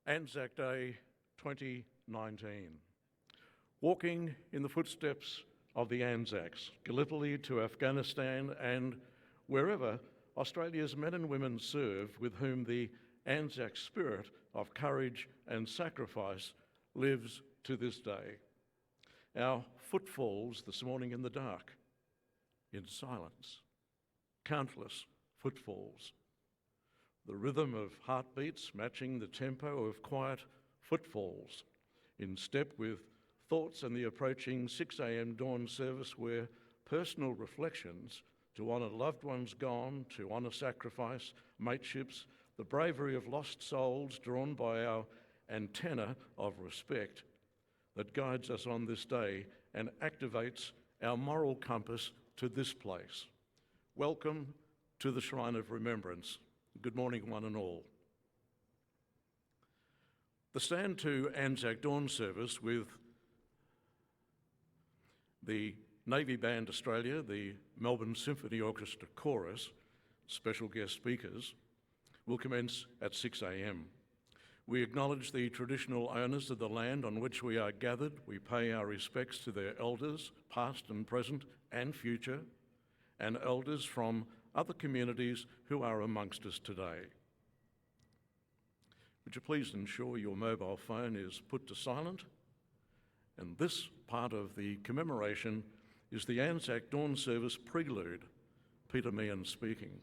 Anzac Day 2019. Walking in the footsteps of the Anzacs, Gallipoli to Afghanistan and wherever Australia's men and women serve, with whom the Anzac spirit of courage and sacrifice lives to this day. Our footfalls this morning in the dark, in silence, countless footfalls. The rhythm of heartbeats matching the tempo of quiet footfalls, in step with thoughts and the approaching 6 a.m. dawn service, where personal reflections to honour loved ones gone, to honour sacrifice, mateships, the bravery of lost souls drawn by our antenna of respect that guides us on this day and activates our moral compass to this place. Welcome to the Shrine of Remembrance. Good morning, one and all. The Stand to Anzac Dawn service with the Navy Band Australia, the Melbourne Symphony Orchestra Chorus, special guest speakers, will commence at 6 a.m. We acknowledge the traditional owners of the land on which we are gathered. We pay our respects to their elders, past and present and future, and elders from other communities who are amongst us today. Would you please ensure your mobile phone is put to silent? And this part of the commemoration is the Anzac Dawn Service Prelude, Peter Meehan speaking.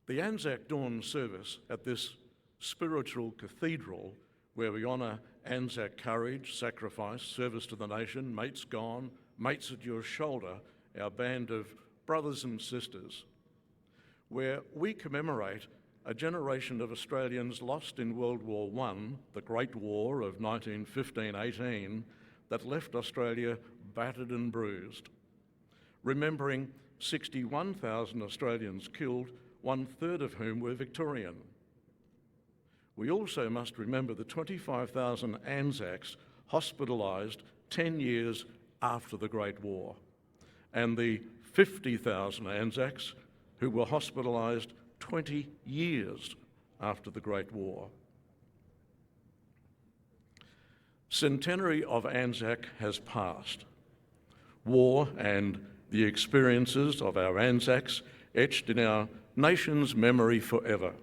The Anzac Dawn Service at this spiritual cathedral, where we honour Anzac courage, sacrifice, service to the nation, mates gone, mates at your shoulder, our band of brothers and sisters, where we commemorate a generation of Australians lost in World War I, the Great War of 1915-18, that left Australia battered and bruised. Remembering 61,000 Australians killed, 1/3 of whom were Victorian. We also must remember the 25,000 Anzacs hospitalised 10 years after the Great War, and the 50,000 Anzacs who were hospitalised 20 years after the Great War. Centenary of Anzac has passed. War and the experiences of our Anzacs etched in our nation's memory forever.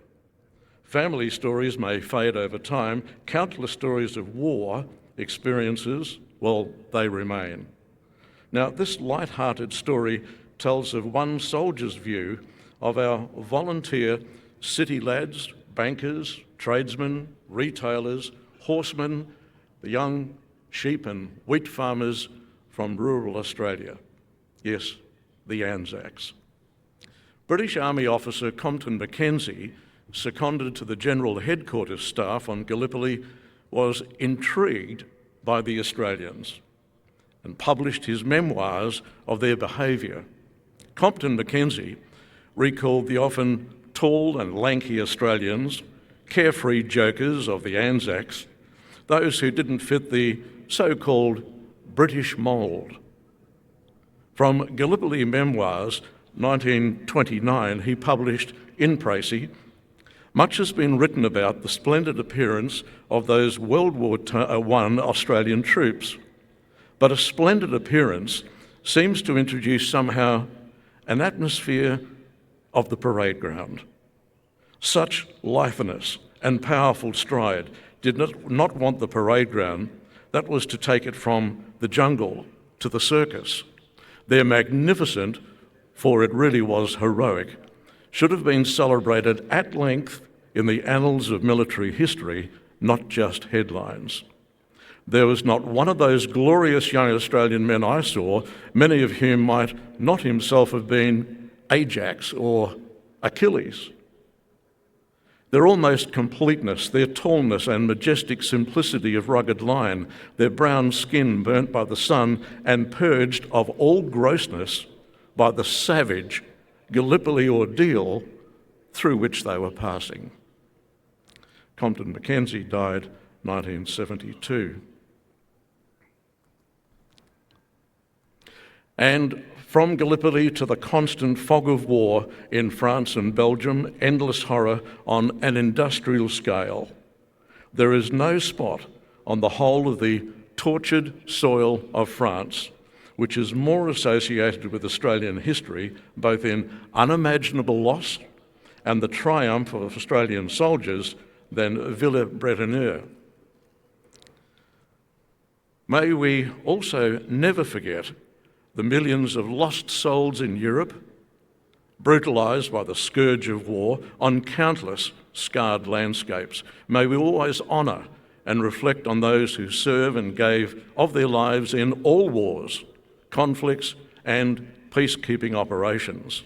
Family stories may fade over time. Countless stories of war experiences, well, they remain. Now, this light-hearted story tells of one soldier's view of our volunteer city lads, bankers, tradesmen, retailers, horsemen, the young sheep and wheat farmers from rural Australia. Yes, the Anzacs. British Army officer Compton Mackenzie, seconded to the General Headquarters staff on Gallipoli, was intrigued by the Australians and published his memoirs of their behaviour. Compton Mackenzie recalled the often tall and lanky Australians, carefree jokers of the Anzacs, those who didn't fit the so-called British mould. From Gallipoli Memoirs, 1929, he published in Précis, much has been written about the splendid appearance of those World War I Australian troops, but a splendid appearance seems to introduce somehow an atmosphere of the parade ground. Such litheness and powerful stride did not want the parade ground. That was to take it from the jungle to the circus. Their magnificent, for it really was heroic, should have been celebrated at length in the annals of military history, not just headlines. There was not one of those glorious young Australian men I saw, many of whom might not himself have been Ajax or Achilles. Their almost completeness, their tallness and majestic simplicity of rugged line, their brown skin burnt by the sun and purged of all grossness by the savage Gallipoli ordeal through which they were passing. Compton Mackenzie died 1972. And From Gallipoli to the constant fog of war in France and Belgium, endless horror on an industrial scale. There is no spot on the whole of the tortured soil of France which is more associated with Australian history, both in unimaginable loss and the triumph of Australian soldiers, than Villers-Bretonneux. May we also never forget the millions of lost souls in Europe, brutalised by the scourge of war on countless scarred landscapes. May we always honour and reflect on those who serve and gave of their lives in all wars, conflicts and peacekeeping operations.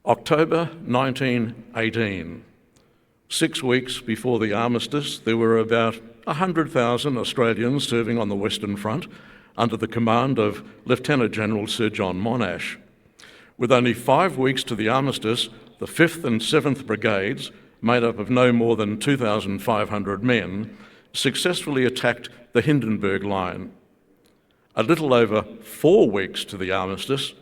October 1918. 6 weeks before the armistice, there were about 100,000 Australians serving on the Western Front under the command of Lieutenant General Sir John Monash. With only 5 weeks to the armistice, the 5th and 7th Brigades, made up of no more than 2,500 men, successfully attacked the Hindenburg Line. A little over 4 weeks to the armistice,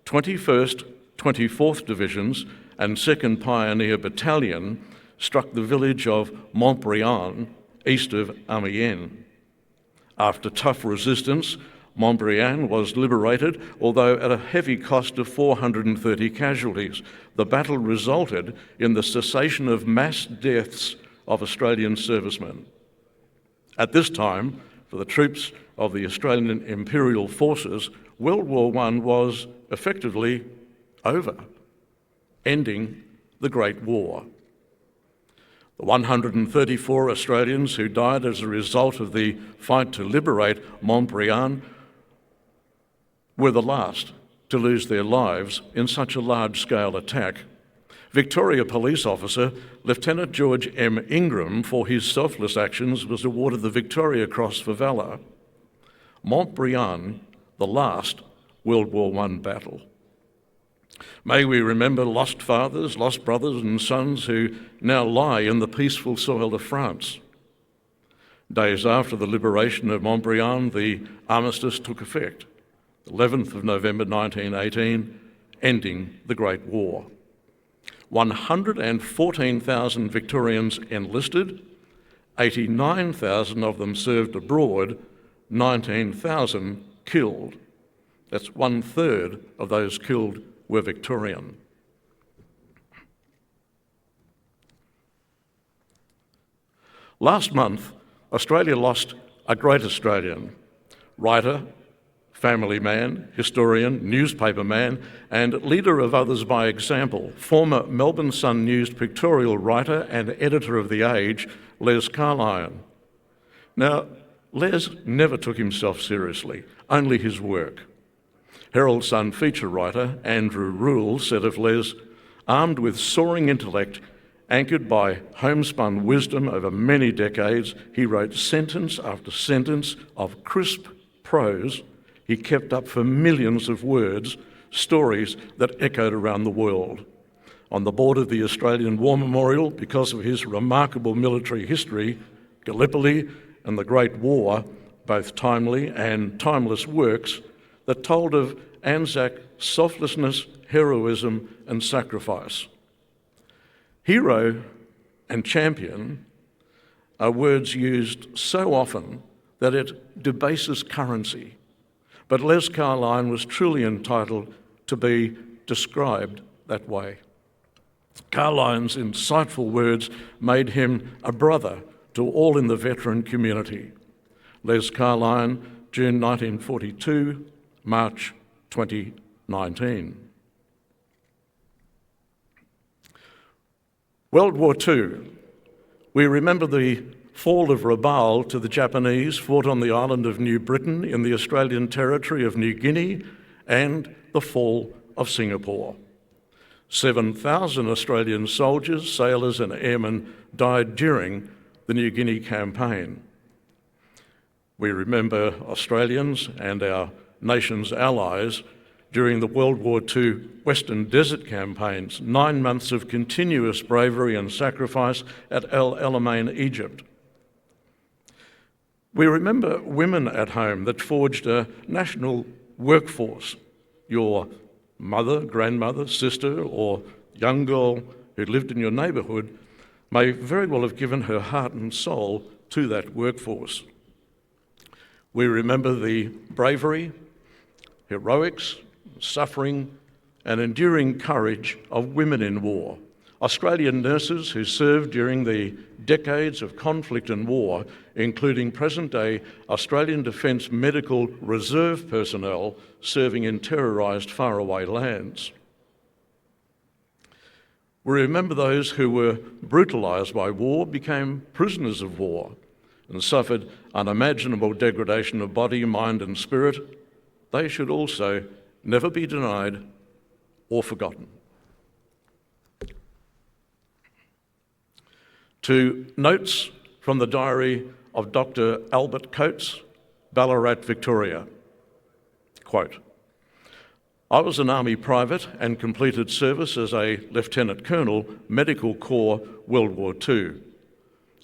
21st, 24th Divisions and 2nd Pioneer Battalion struck the village of Montbriand, east of Amiens. After tough resistance, Montbriand was liberated, although at a heavy cost of 430 casualties. The battle resulted in the cessation of mass deaths of Australian servicemen. At this time, for the troops of the Australian Imperial Forces, World War I was effectively over, ending the Great War. The 134 Australians who died as a result of the fight to liberate Montbriand were the last to lose their lives in such a large-scale attack. Victoria Police Officer Lieutenant George M. Ingram, for his selfless actions, was awarded the Victoria Cross for valour. Montbriand, the last World War I battle. May we remember lost fathers, lost brothers and sons who now lie in the peaceful soil of France. Days after the liberation of Montbriand, the armistice took effect, the 11th of November 1918, ending the Great War. 114,000 Victorians enlisted, 89,000 of them served abroad, 19,000 killed. That's 1/3 of those killed were Victorian. Last month, Australia lost a great Australian, writer, family man, historian, newspaper man, and leader of others by example, former Melbourne Sun News pictorial writer and editor of The Age, Les Carlyon. Now, Les never took himself seriously, only his work. Herald Sun feature writer Andrew Rule said of Les, armed with soaring intellect, anchored by homespun wisdom over many decades, he wrote sentence after sentence of crisp prose he kept up for millions of words, stories that echoed around the world. On the board of the Australian War Memorial, because of his remarkable military history, Gallipoli and the Great War, both timely and timeless works that told of Anzac selflessness, heroism and sacrifice. Hero and champion are words used so often that it debases currency. But Les Carlyon was truly entitled to be described that way. Carlyon's insightful words made him a brother to all in the veteran community. Les Carlyon, June 1942, March 2019. World War II. We remember the fall of Rabaul to the Japanese, fought on the island of New Britain in the Australian territory of New Guinea, and the fall of Singapore. 7,000 Australian soldiers, sailors and airmen died during the New Guinea campaign. We remember Australians and our nation's allies during the World War II Western Desert campaigns, 9 months of continuous bravery and sacrifice at El Alamein, Egypt. We remember women at home that forged a national workforce. Your mother, grandmother, sister, or young girl who lived in your neighbourhood may very well have given her heart and soul to that workforce. We remember the bravery, heroics, suffering, and enduring courage of women in war. Australian nurses who served during the decades of conflict and war, including present-day Australian Defence Medical Reserve personnel serving in terrorised faraway lands. We remember those who were brutalised by war, became prisoners of war, and suffered unimaginable degradation of body, mind and spirit. They should also never be denied or forgotten. To notes from the diary of Dr. Albert Coates, Ballarat, Victoria. Quote, I was an Army private and completed service as a Lieutenant Colonel, Medical Corps, World War II.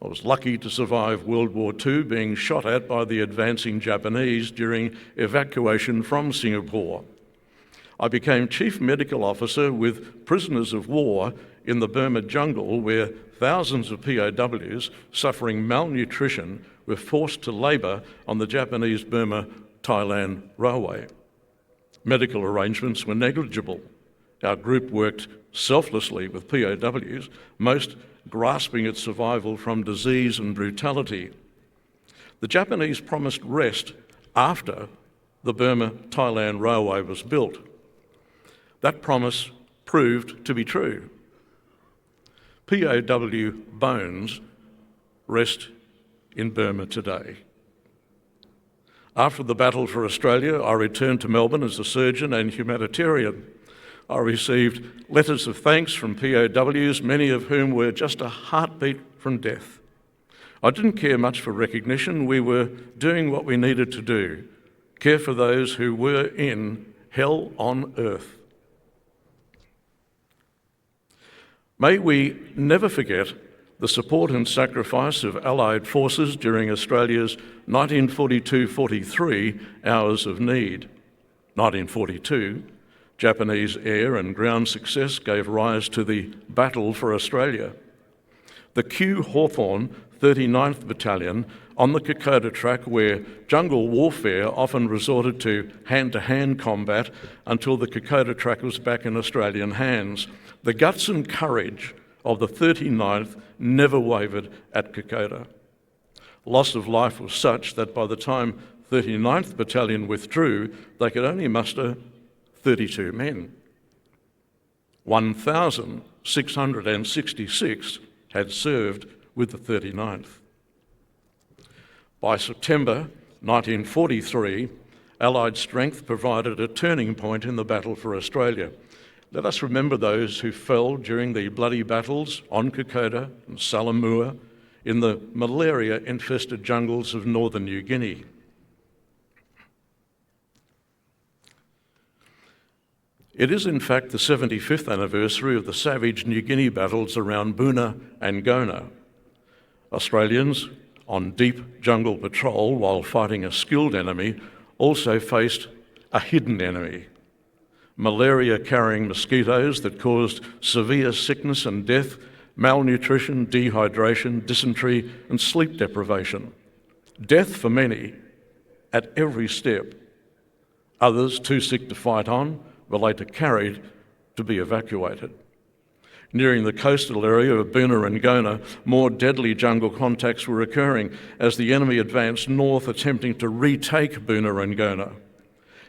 I was lucky to survive World War II, being shot at by the advancing Japanese during evacuation from Singapore. I became Chief Medical Officer with prisoners of war in the Burma jungle, where thousands of POWs suffering malnutrition were forced to labour on the Japanese Burma-Thailand railway. Medical arrangements were negligible. Our group worked selflessly with POWs, most grasping at survival from disease and brutality. The Japanese promised rest after the Burma-Thailand railway was built. That promise proved to be true. POW bones rest in Burma today. After the battle for Australia, I returned to Melbourne as a surgeon and humanitarian. I received letters of thanks from POWs, many of whom were just a heartbeat from death. I didn't care much for recognition. We were doing what we needed to do, care for those who were in hell on earth. May we never forget the support and sacrifice of Allied forces during Australia's 1942-43 hours of need. 1942, Japanese air and ground success gave rise to the Battle for Australia. The Q Hawthorn 39th Battalion on the Kokoda track, where jungle warfare often resorted to hand-to-hand combat until the Kokoda track was back in Australian hands. The guts and courage of the 39th never wavered at Kokoda. Loss of life was such that by the time 39th Battalion withdrew, they could only muster 32 men. 1,666 had served with the 39th. By September 1943, Allied strength provided a turning point in the battle for Australia. Let us remember those who fell during the bloody battles on Kokoda and Salamua in the malaria-infested jungles of northern New Guinea. It is in fact the 75th anniversary of the savage New Guinea battles around Boona and Gona. Australians on deep jungle patrol while fighting a skilled enemy also faced a hidden enemy. Malaria-carrying mosquitoes that caused severe sickness and death, malnutrition, dehydration, dysentery and sleep deprivation. Death for many at every step. Others, too sick to fight on, were later carried to be evacuated. Nearing the coastal area of Boona and Gona, more deadly jungle contacts were occurring as the enemy advanced north, attempting to retake Boona and Gona.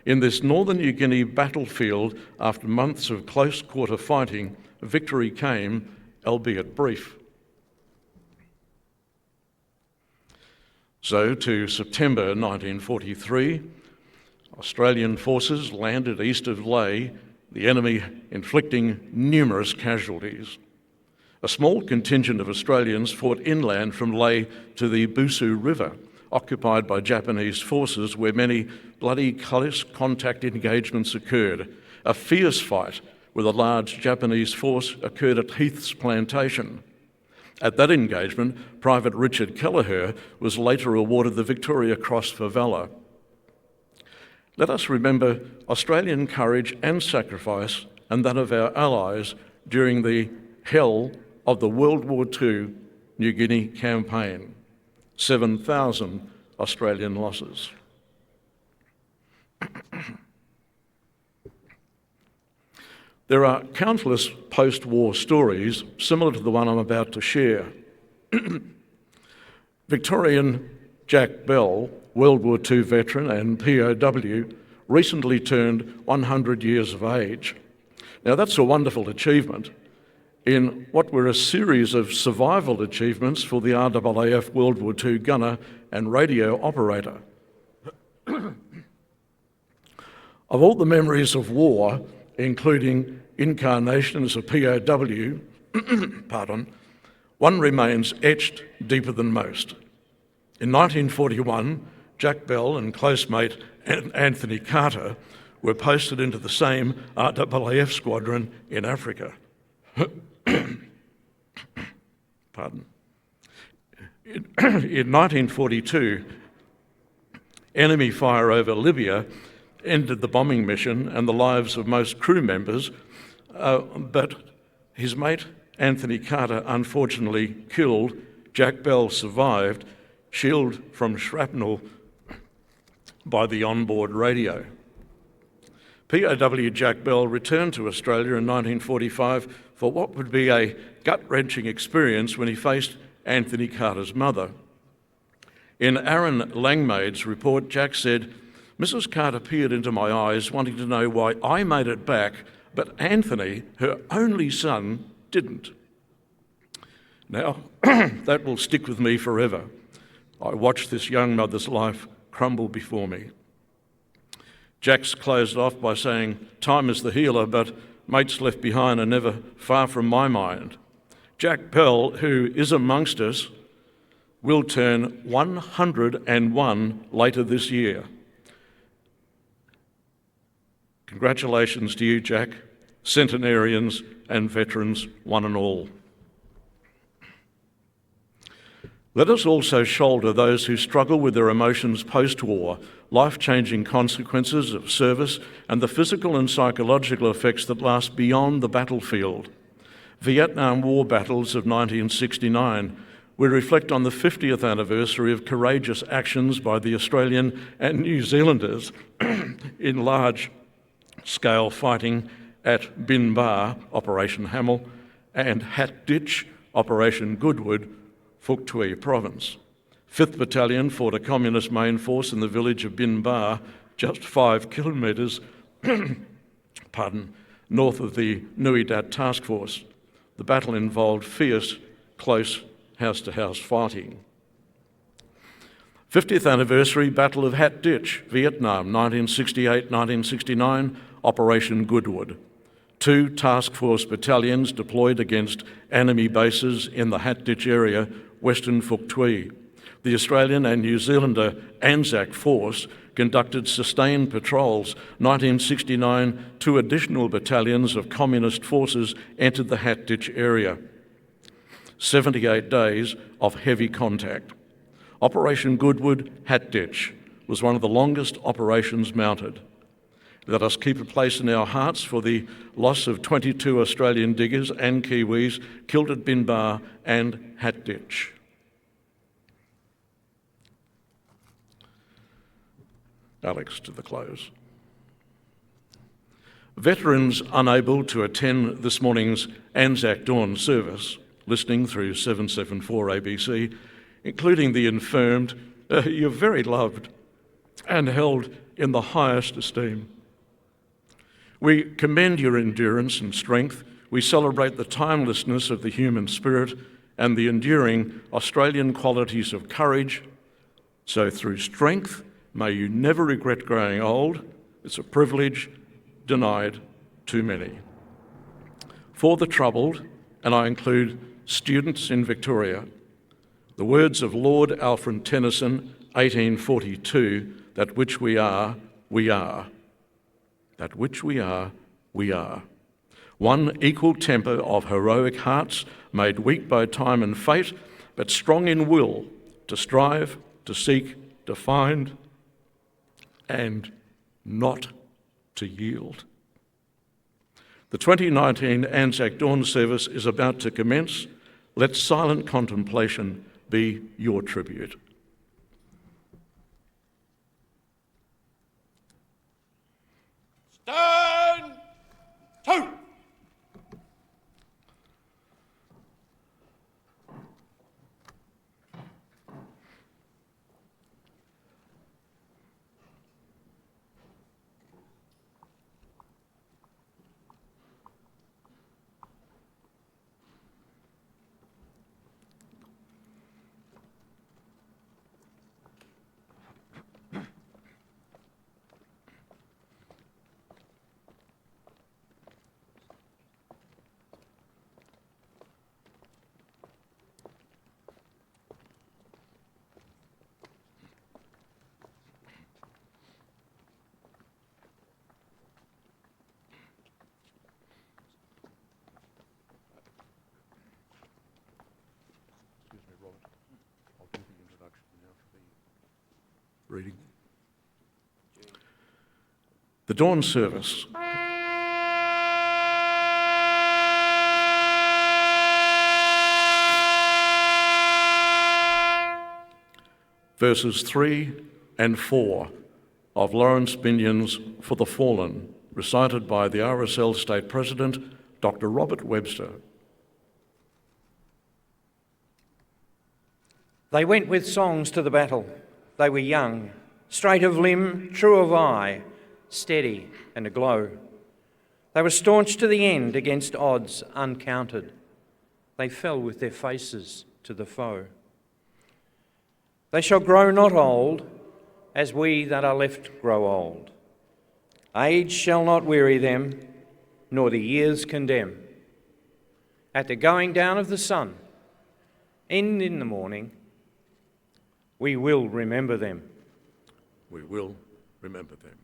In this northern New Guinea battlefield, after months of close-quarter fighting, victory came, albeit brief. So, to September 1943, Australian forces landed east of Lae, the enemy inflicting numerous casualties. A small contingent of Australians fought inland from Lae to the Busu River, occupied by Japanese forces, where many bloody close contact engagements occurred. A fierce fight with a large Japanese force occurred at Heath's plantation. At that engagement, Private Richard Kelleher was later awarded the Victoria Cross for valour. Let us remember Australian courage and sacrifice and that of our allies during the hell of the World War II New Guinea campaign. 7,000 Australian losses. There are countless post-war stories similar to the one I'm about to share. Victorian Jack Bell, World War II veteran and POW, recently turned 100 years of age. Now that's a wonderful achievement in what were a series of survival achievements for the RAAF World War II gunner and radio operator. Of all the memories of war, including incarnation as a POW, one remains etched deeper than most. In 1941, Jack Bell and close mate Anthony Carter were posted into the same RAAF squadron in Africa. In 1942, enemy fire over Libya ended the bombing mission and the lives of most crew members, but his mate Anthony Carter unfortunately killed. Jack Bell survived, shielded from shrapnel by the onboard radio. POW Jack Bell returned to Australia in 1945 for what would be a gut-wrenching experience when he faced Anthony Carter's mother. In Aaron Langmaid's report, Jack said, "Mrs. Carter peered into my eyes, wanting to know why I made it back, but Anthony, her only son, didn't." Now, that will stick with me forever. I watched this young mother's life crumble before me. Jack's closed off by saying, "Time is the healer, but mates left behind are never far from my mind." Jack Bell, who is amongst us, will turn 101 later this year. Congratulations to you, Jack, centenarians and veterans, one and all. Let us also shoulder those who struggle with their emotions post-war, life-changing consequences of service, and the physical and psychological effects that last beyond the battlefield. Vietnam War battles of 1969. We reflect on the 50th anniversary of courageous actions by the Australian and New Zealanders in large-scale fighting at Bin Ba, Operation Hamel, and Hat Ditch, Operation Goodwood, Phuoc Tuy Province. 5th Battalion fought a communist main force in the village of Bin Ba, just 5 kilometres north of the Nui Dat Task Force. The battle involved fierce, close house-to-house fighting. 50th anniversary Battle of Hat Ditch, Vietnam, 1968-1969, Operation Goodwood. 2 task force battalions deployed against enemy bases in the Hat Ditch area, Western Phuoc Tuy. The Australian and New Zealander Anzac force conducted sustained patrols. 1969, 2 additional battalions of communist forces entered the Hat Ditch area. 78 days of heavy contact. Operation Goodwood, Hat Ditch, was one of the longest operations mounted. Let us keep a place in our hearts for the loss of 22 Australian diggers and Kiwis killed at Bin Ba and Hat Ditch. Alex, to the close. Veterans unable to attend this morning's Anzac Dawn service, listening through 774 ABC, including the infirmed, you're very loved and held in the highest esteem. We commend your endurance and strength. We celebrate the timelessness of the human spirit and the enduring Australian qualities of courage. So through strength, may you never regret growing old. It's a privilege denied too many. For the troubled, and I include students in Victoria, the words of Lord Alfred Tennyson, 1842, that which we are, we are. That which we are, we are. one equal temper of heroic hearts, made weak by time and fate, but strong in will to strive, to seek, to find, and not to yield. The 2019 Anzac Dawn Service is about to commence. Let silent contemplation be your tribute. Stand to! Excuse me, Robert. I'll do the introduction now for the reading. The Dawn Service. Verses 3 and 4 of Lawrence Binion's For the Fallen, recited by the RSL State President, Dr. Robert Webster. They went with songs to the battle. They were young, straight of limb, true of eye, steady and aglow. They were staunch to the end against odds uncounted. They fell with their faces to the foe. They shall grow not old, as we that are left grow old. Age shall not weary them, nor the years condemn. At the going down of the sun, and in the morning, we will remember them. We will remember them.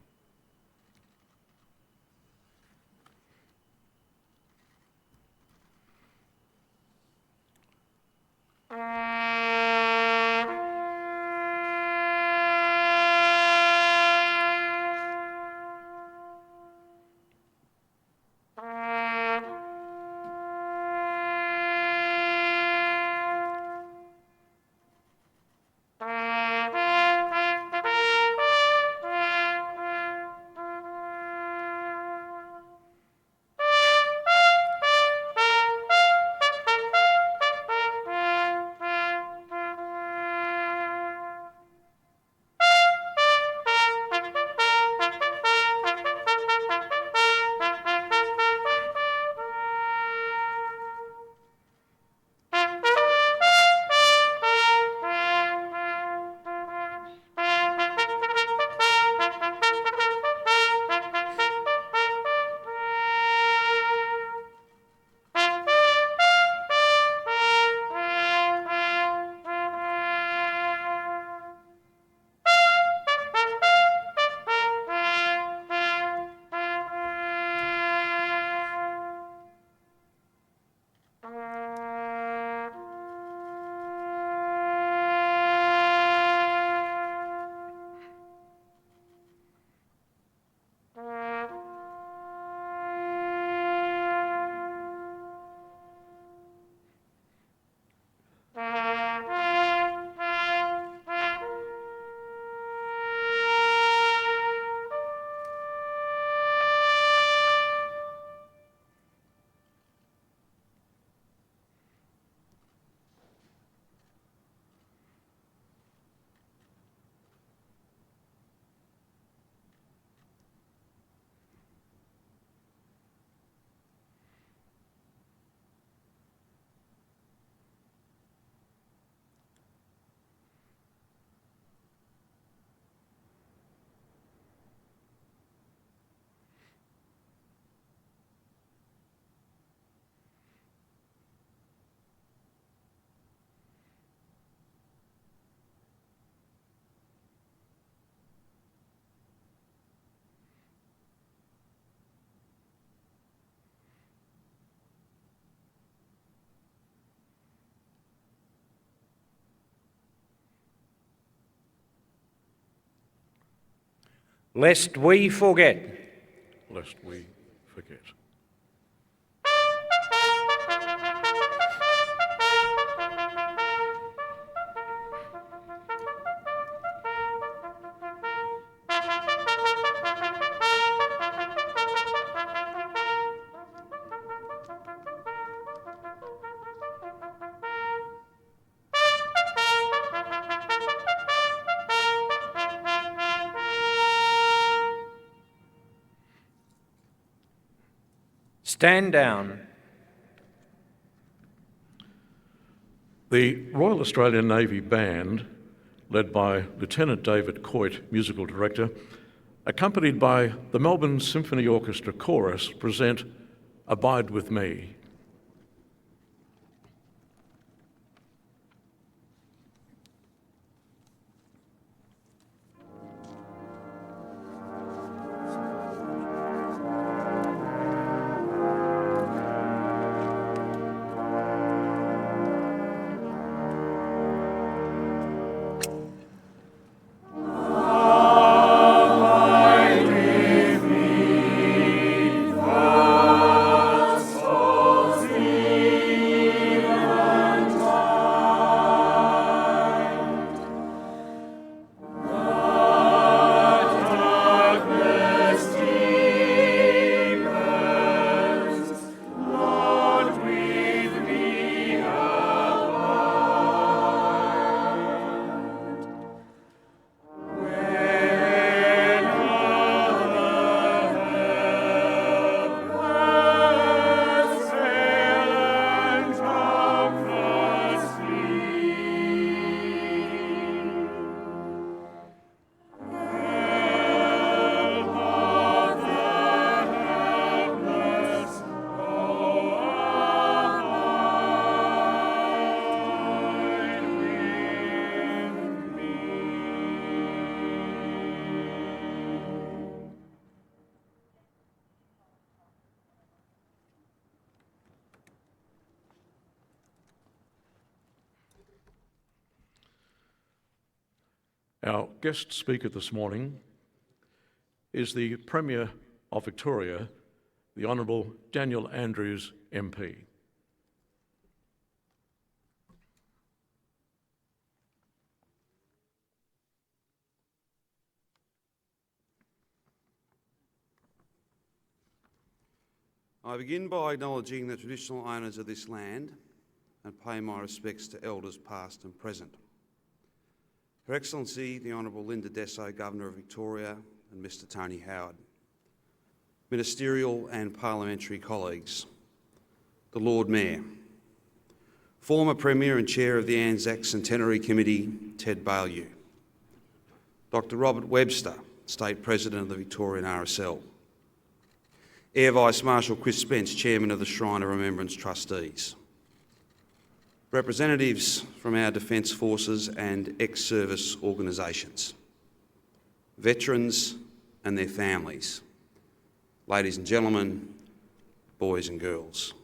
lest we forget. Lest we forget. Stand down. The Royal Australian Navy Band, led by Lieutenant David Coit, musical director, accompanied by the Melbourne Symphony Orchestra Chorus, present Abide With Me. Our guest speaker this morning is the Premier of Victoria, the Honourable Daniel Andrews, MP. I begin by acknowledging the traditional owners of this land and pay my respects to elders past and present. Her Excellency, the Honourable Linda Dessau, Governor of Victoria, and Mr Tony Howard, ministerial and parliamentary colleagues, the Lord Mayor, former Premier and Chair of the Anzac Centenary Committee, Ted Baillieu, Dr Robert Webster, State President of the Victorian RSL, Air Vice Marshal Chris Spence, Chairman of the Shrine of Remembrance Trustees, representatives from our Defence Forces and ex-service organisations, veterans and their families, ladies and gentlemen, boys and girls.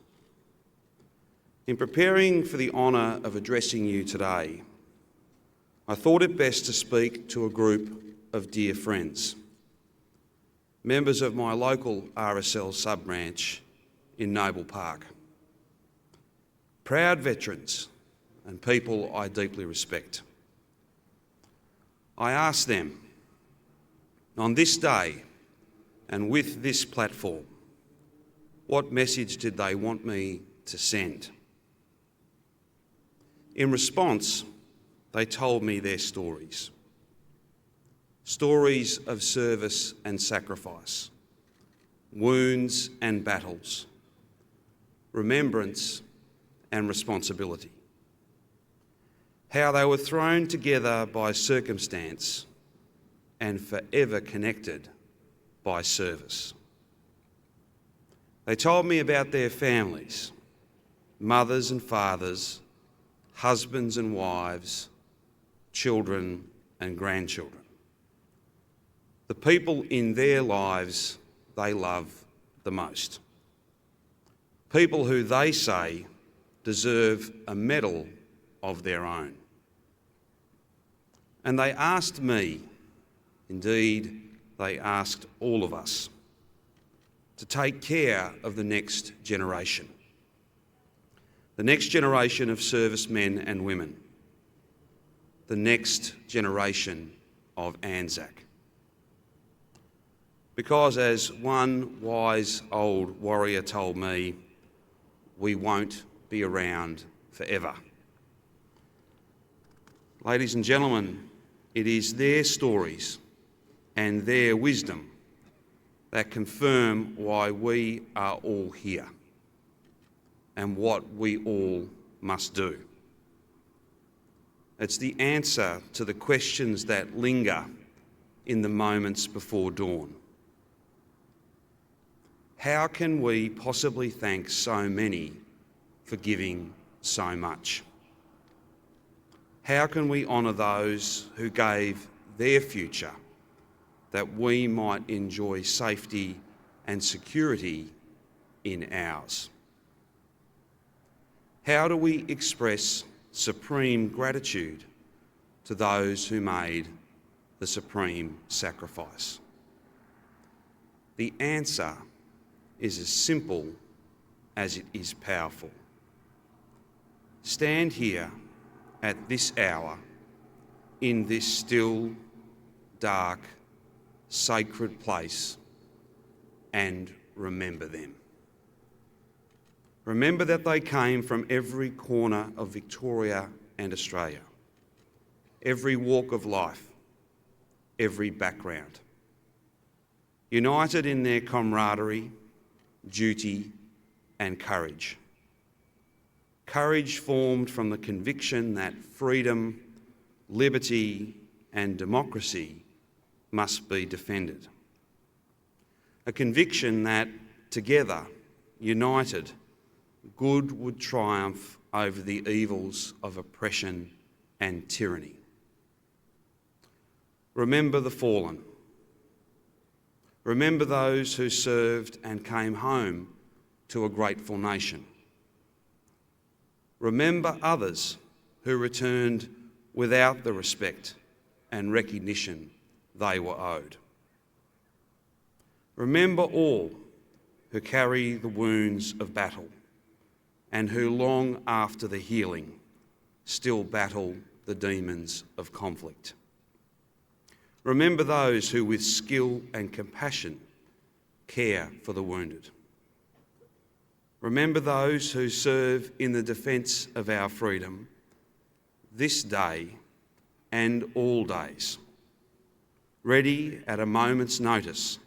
In preparing for the honour of addressing you today, I thought it best to speak to a group of dear friends, members of my local RSL sub-branch in Noble Park, proud veterans and people I deeply respect. I ask them, on this day and with this platform, what message did they want me to send? In response, they told me their stories. Stories of service and sacrifice, wounds and battles, remembrance and responsibility. How they were thrown together by circumstance and forever connected by service. They told me about their families, mothers and fathers, husbands and wives, children and grandchildren. The people in their lives they love the most. People who they say deserve a medal of their own. And they asked me, indeed they asked all of us to take care of the next generation of servicemen and women, the next generation of Anzac. Because as one wise old warrior told me, we won't be around forever. Ladies and gentlemen, it is their stories and their wisdom that confirm why we are all here and what we all must do. It's the answer to the questions that linger in the moments before dawn. How can we possibly thank so many for giving so much? How can we honour those who gave their future that we might enjoy safety and security in ours? How do we express supreme gratitude to those who made the supreme sacrifice? The answer is as simple as it is powerful. Stand here at this hour, in this still, dark, sacred place, and remember them. Remember that they came from every corner of Victoria and Australia, every walk of life, every background, united in their camaraderie, duty, and courage. Courage formed from the conviction that freedom, liberty, and democracy must be defended. A conviction that, together, united, good would triumph over the evils of oppression and tyranny. Remember the fallen. Remember those who served and came home to a grateful nation. Remember others who returned without the respect and recognition they were owed. Remember all who carry the wounds of battle and who, long after the healing, still battle the demons of conflict. Remember those who, with skill and compassion, care for the wounded. Remember those who serve in the defence of our freedom this day and all days, ready at a moment's notice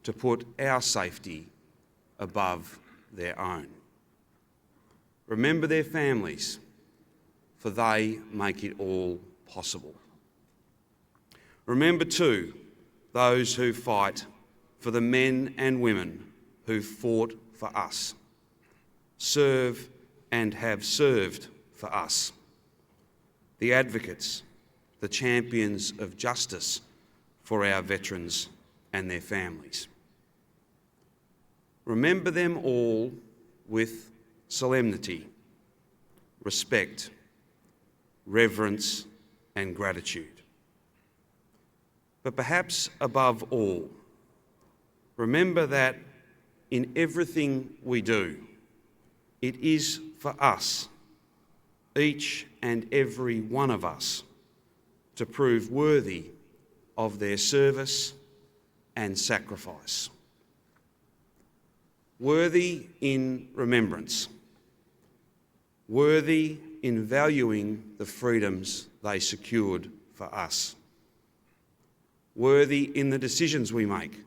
to put our safety above their own. Remember their families, for they make it all possible. Remember too those who fight for the men and women who fought for us, serve and have served for us, the advocates, the champions of justice for our veterans and their families. Remember them all with solemnity, respect, reverence, and gratitude. But perhaps above all, remember that in everything we do, it is for us, each and every one of us, to prove worthy of their service and sacrifice. Worthy in remembrance, worthy in valuing the freedoms they secured for us, worthy in the decisions we make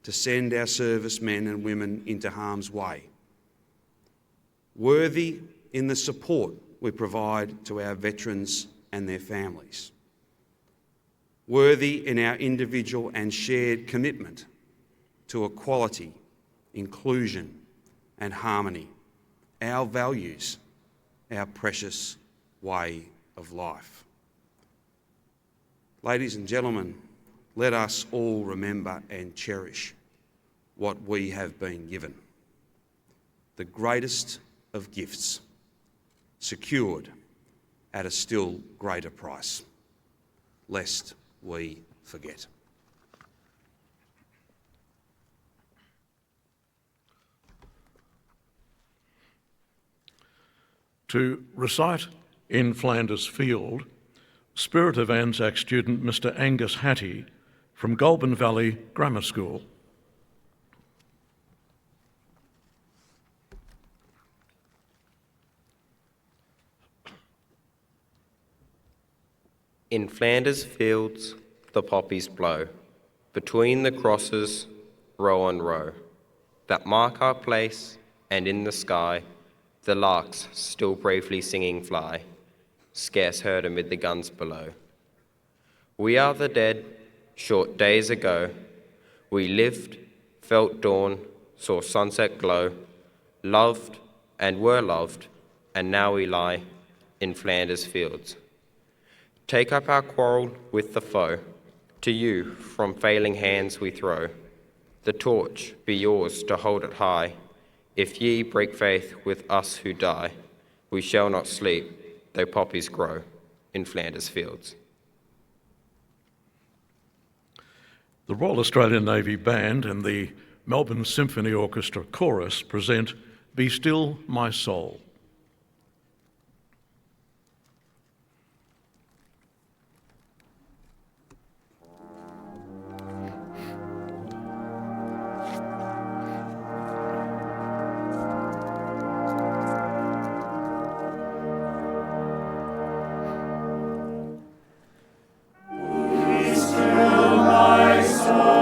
to send our servicemen and women into harm's way, worthy in the support we provide to our veterans and their families, worthy in our individual and shared commitment to equality, inclusion and harmony, our values, our precious way of life. Ladies and gentlemen, let us all remember and cherish what we have been given. The greatest of gifts, secured at a still greater price, lest we forget. to recite In Flanders Field, Spirit of Anzac student Mr. Angus Hattie from Goulburn Valley Grammar School. In Flanders fields the poppies blow, between the crosses, row on row, that mark our place, and in the sky the larks still bravely singing fly, scarce heard amid the guns below. We are the dead, short days ago, we lived, felt dawn, saw sunset glow, loved and were loved, and now we lie in Flanders fields. Take up our quarrel with the foe, to you from failing hands we throw. The torch be yours to hold it high. If ye break faith with us who die, we shall not sleep, though poppies grow in Flanders fields. The Royal Australian Navy Band and the Melbourne Symphony Orchestra Chorus present Be Still My Soul. Song.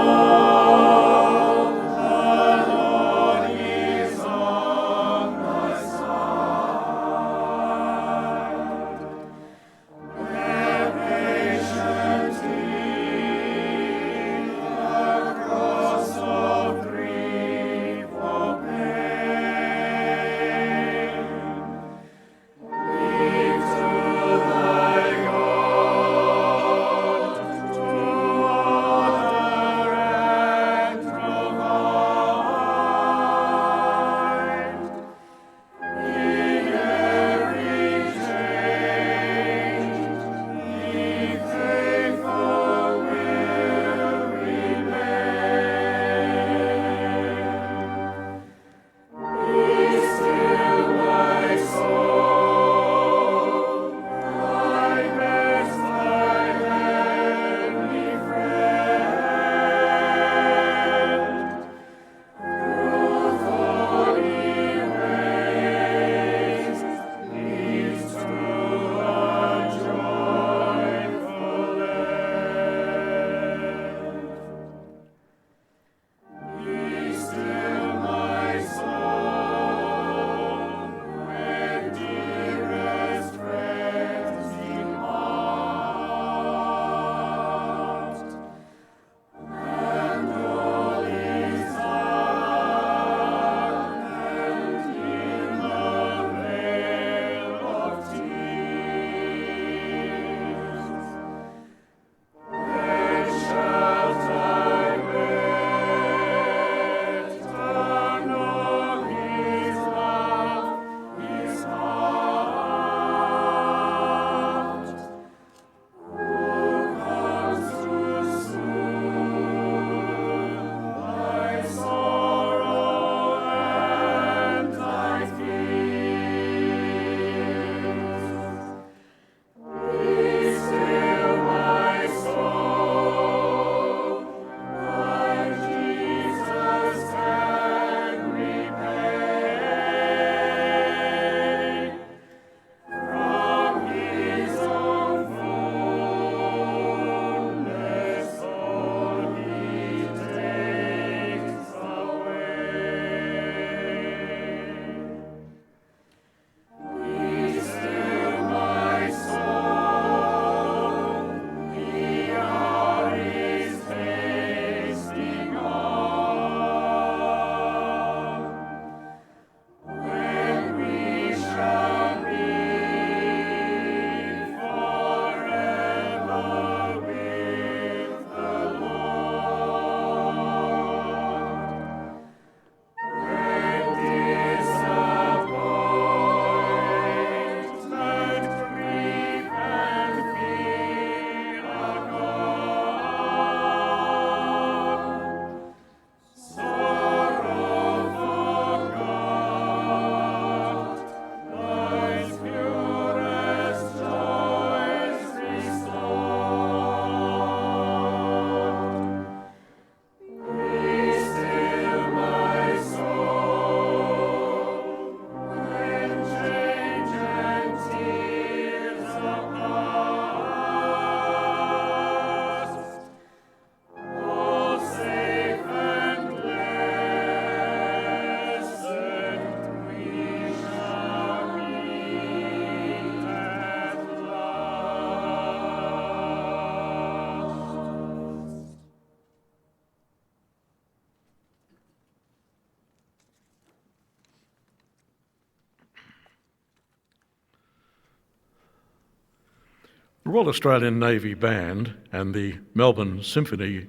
The Royal Australian Navy Band and the Melbourne Symphony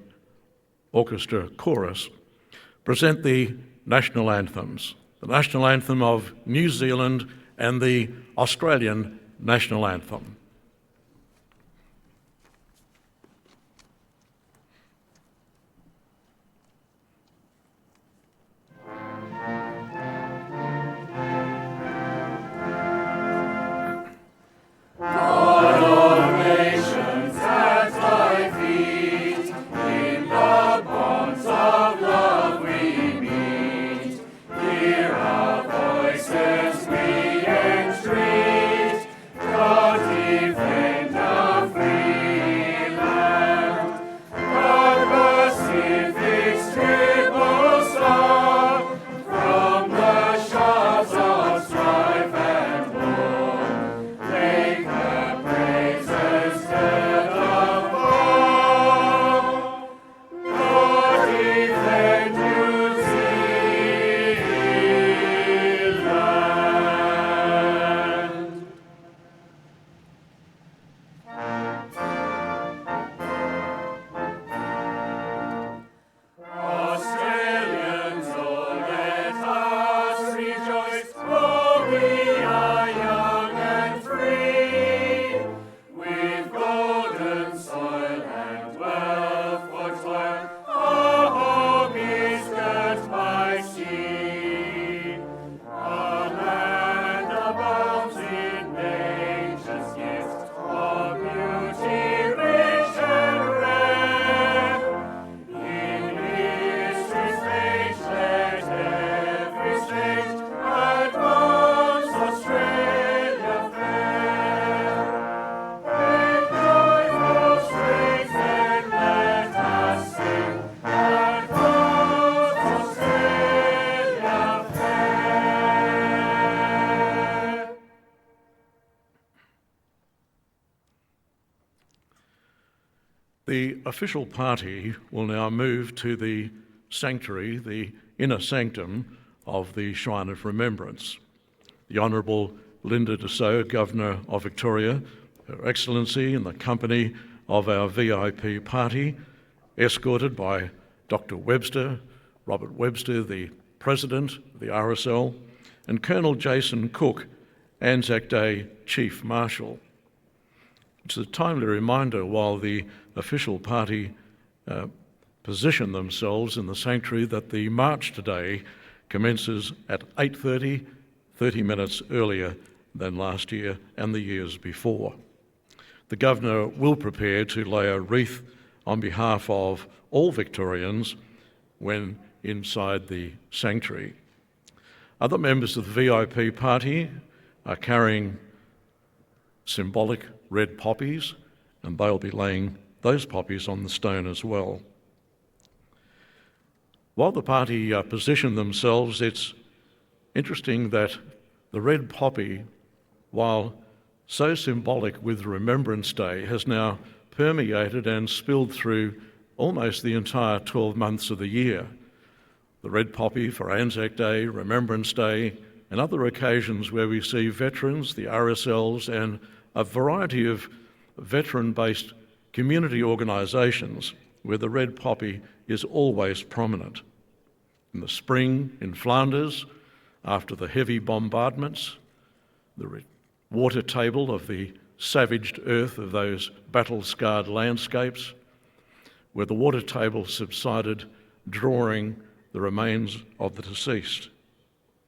Orchestra Chorus present the national anthems, the national anthem of New Zealand and the Australian national anthem. The official party will now move to the sanctuary, the inner sanctum of the Shrine of Remembrance. The Honourable Linda Dessau, Governor of Victoria, Her Excellency, in the company of our VIP party, escorted by Dr. Webster, Robert Webster, the President of the RSL, and Colonel Jason Cook, Anzac Day Chief Marshal. It's a timely reminder while the official party position themselves in the sanctuary that the march today commences at 8:30, 30 minutes earlier than last year and the years before. The Governor will prepare to lay a wreath on behalf of all Victorians when inside the sanctuary. Other members of the VIP party are carrying symbolic red poppies, and they'll be laying those poppies on the stone as well. While the party position themselves, it's interesting that the red poppy, while so symbolic with Remembrance Day, has now permeated and spilled through almost the entire 12 months of the year. The red poppy for Anzac Day, Remembrance Day, and other occasions where we see veterans, the RSLs, and a variety of veteran-based community organisations where the red poppy is always prominent. In the spring in Flanders, after the heavy bombardments, the water table of the savaged earth of those battle-scarred landscapes, where the water table subsided, drawing the remains of the deceased.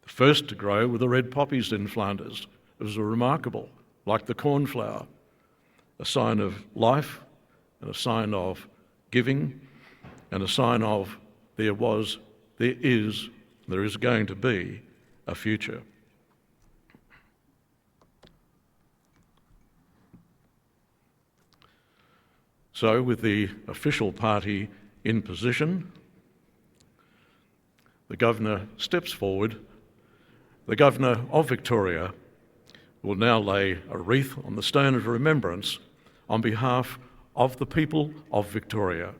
The first to grow were the red poppies in Flanders. It was remarkable, like the cornflower, a sign of life and a sign of giving and a sign of there is going to be a future. So, with the official party in position, the Governor steps forward. The Governor of Victoria will now lay a wreath on the stone of remembrance on behalf of the people of Victoria.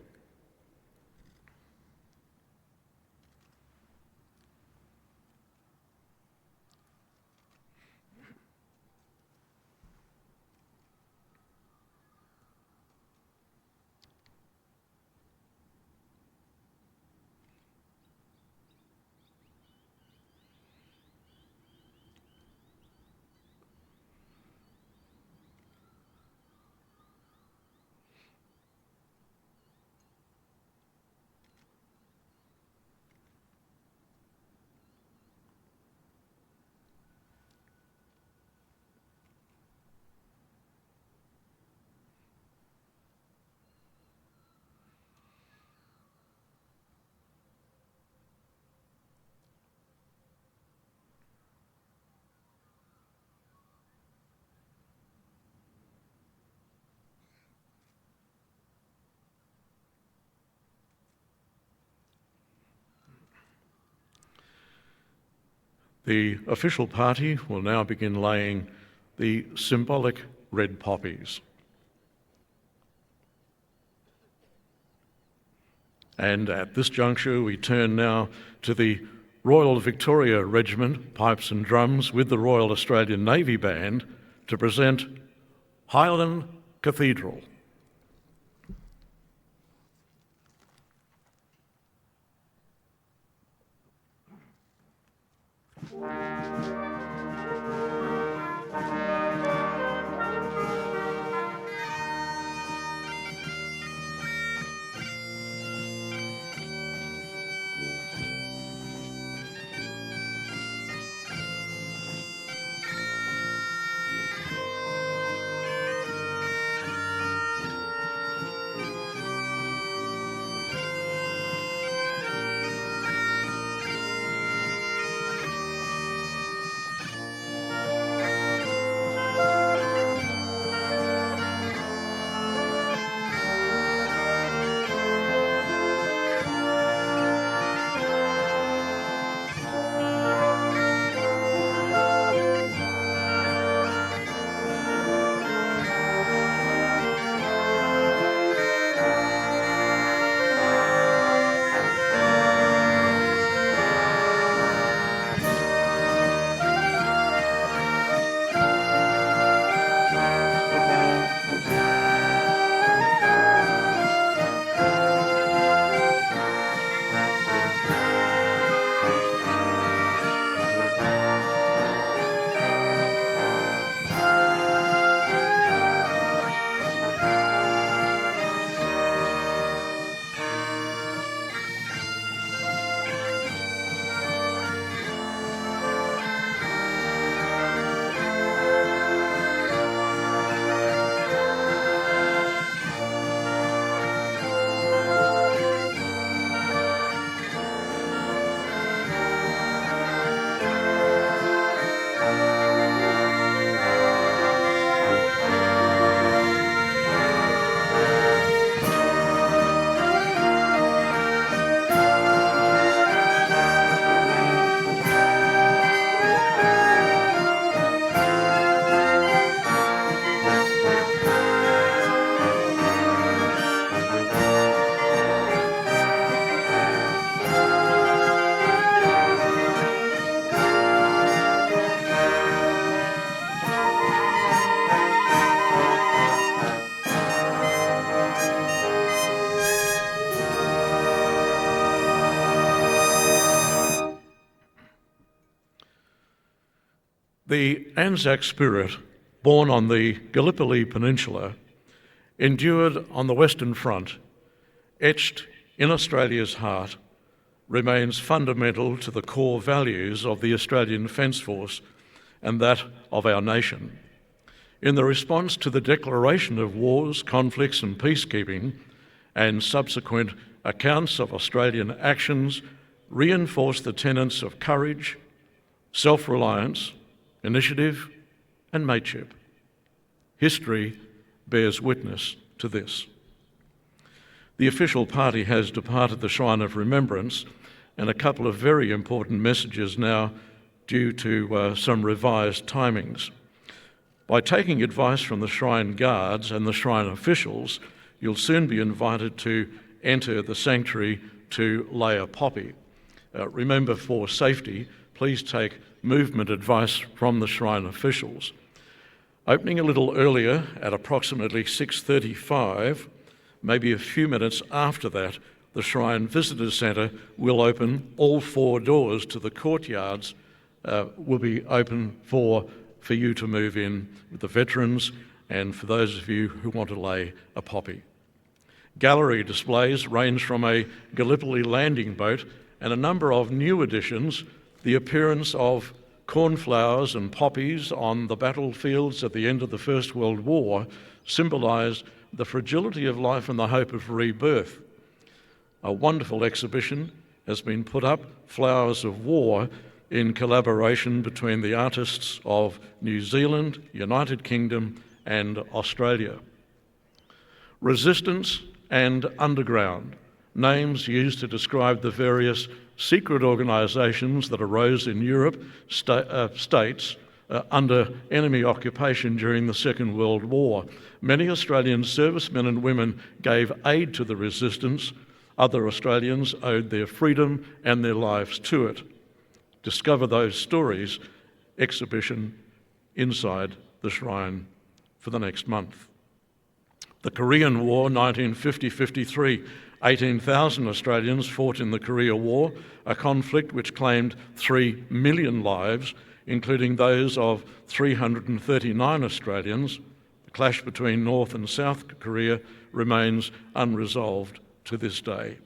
The official party will now begin laying the symbolic red poppies. And at this juncture, we turn now to the Royal Victoria Regiment, pipes and drums, with the Royal Australian Navy Band to present Highland Cathedral. The Anzac spirit, born on the Gallipoli Peninsula, endured on the Western Front, etched in Australia's heart, remains fundamental to the core values of the Australian Defence Force and that of our nation. In the response to the declaration of wars, conflicts and peacekeeping, and subsequent accounts of Australian actions, reinforced the tenets of courage, self-reliance, initiative and mateship. History bears witness to this. The official party has departed the Shrine of Remembrance, and a couple of very important messages now due to some revised timings. By taking advice from the Shrine Guards and the Shrine officials, you'll soon be invited to enter the sanctuary to lay a poppy. Remember, for safety, please take movement advice from the Shrine officials. Opening a little earlier at approximately 6:35, maybe a few minutes after that, the Shrine Visitor Centre will open. All 4 doors to the courtyards will be open for you to move in with the veterans and for those of you who want to lay a poppy. Gallery displays range from a Gallipoli landing boat and a number of new additions. The appearance of cornflowers and poppies on the battlefields at the end of the First World War symbolised the fragility of life and the hope of rebirth. A wonderful exhibition has been put up, Flowers of War, in collaboration between the artists of New Zealand, United Kingdom and Australia. Resistance and underground, names used to describe the various secret organisations that arose in Europe, states under enemy occupation during the Second World War. Many Australian servicemen and women gave aid to the resistance. Other Australians owed their freedom and their lives to it. Discover those stories, exhibition inside the shrine for the next month. The Korean War, 1950-53, 18,000 Australians fought in the Korea War, a conflict which claimed 3 million lives, including those of 339 Australians. The clash between North and South Korea remains unresolved to this day.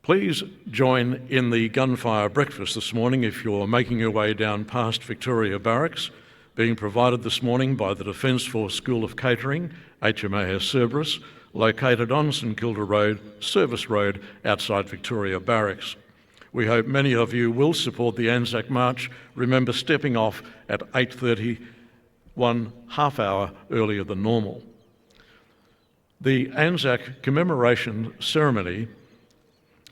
Please join in the gunfire breakfast this morning if you're making your way down past Victoria Barracks, being provided this morning by the Defence Force School of Catering, HMAS Cerberus, located on St Kilda Road, Service Road, outside Victoria Barracks. We hope many of you will support the Anzac March. Remember stepping off at 8:30, one half hour earlier than normal. The Anzac commemoration ceremony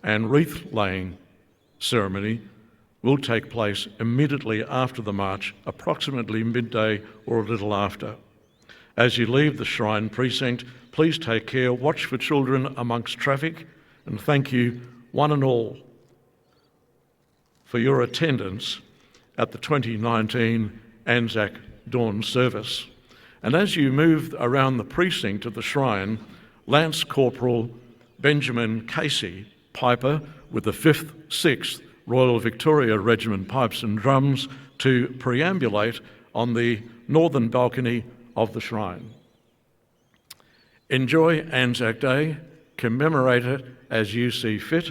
and wreath-laying ceremony will take place immediately after the march, approximately midday or a little after. As you leave the shrine precinct, please take care, watch for children amongst traffic, and thank you, one and all, for your attendance at the 2019 Anzac Dawn service. And as you move around the precinct to the shrine, Lance Corporal Benjamin Casey, piper with the 5th, 6th Royal Victoria Regiment Pipes and Drums, to perambulate on the northern balcony of the shrine. Enjoy Anzac Day, commemorate it as you see fit,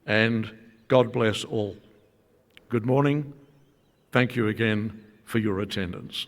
and God bless all. Good morning. Thank you again for your attendance.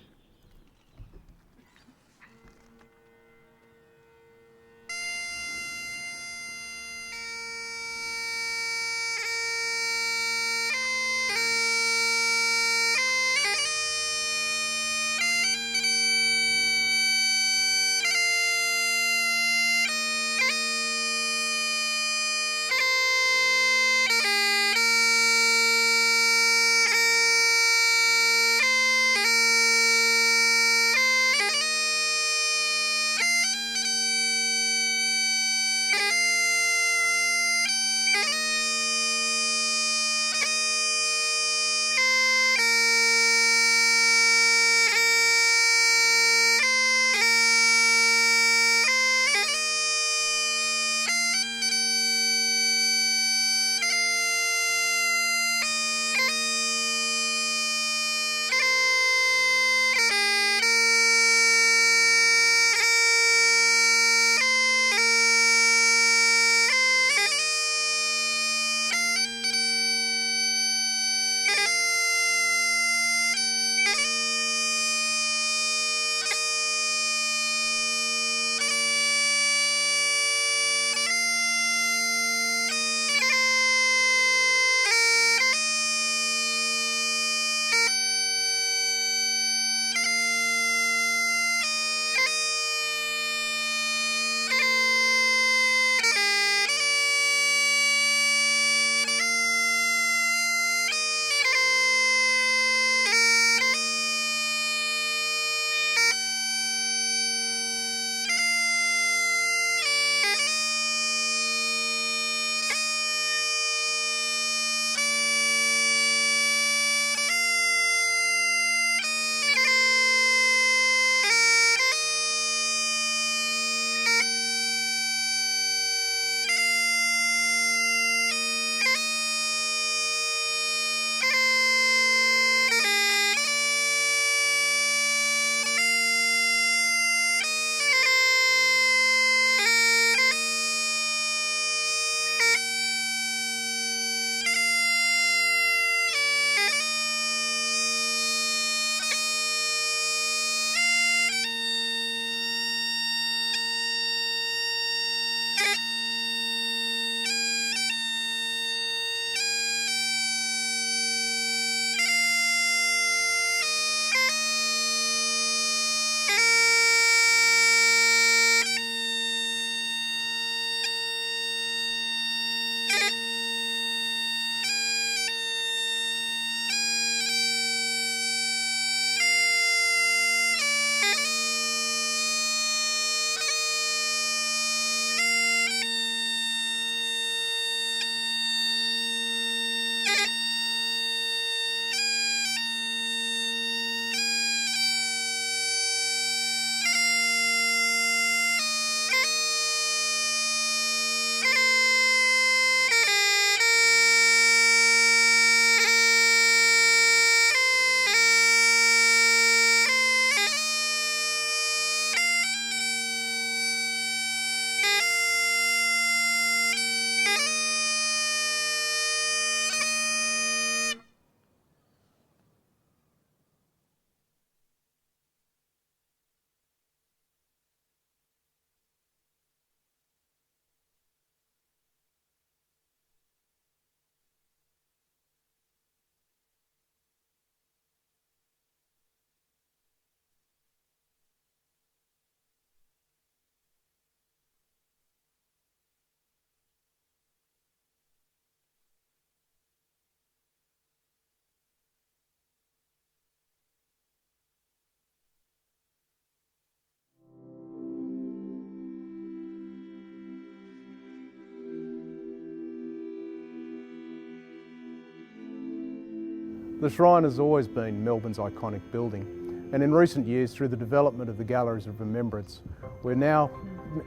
The Shrine has always been Melbourne's iconic building, and in recent years, through the development of the Galleries of Remembrance, we're now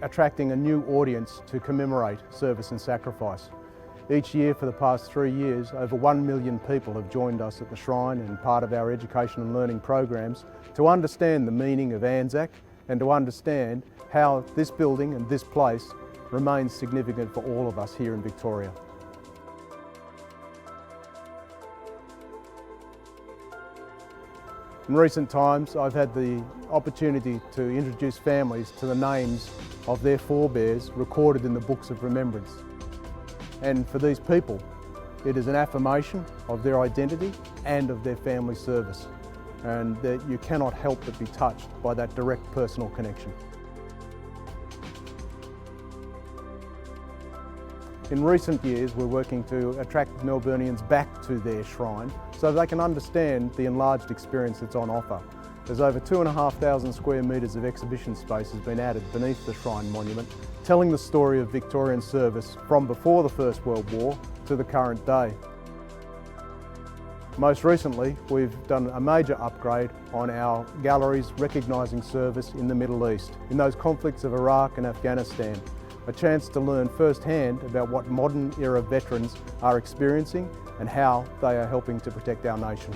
attracting a new audience to commemorate service and sacrifice. Each year for the past 3 years, over 1 million people have joined us at the Shrine and part of our education and learning programs to understand the meaning of Anzac and to understand how this building and this place remains significant for all of us here in Victoria. In recent times, I've had the opportunity to introduce families to the names of their forebears recorded in the books of remembrance. And for these people, it is an affirmation of their identity and of their family service, and that you cannot help but be touched by that direct personal connection. In recent years, we're working to attract Melburnians back to their shrine so they can understand the enlarged experience that's on offer. There's over 2,500 square metres of exhibition space has been added beneath the Shrine Monument, telling the story of Victorian service from before the First World War to the current day. Most recently, we've done a major upgrade on our galleries recognising service in the Middle East, in those conflicts of Iraq and Afghanistan. A chance to learn firsthand about what modern era veterans are experiencing and how they are helping to protect our nation.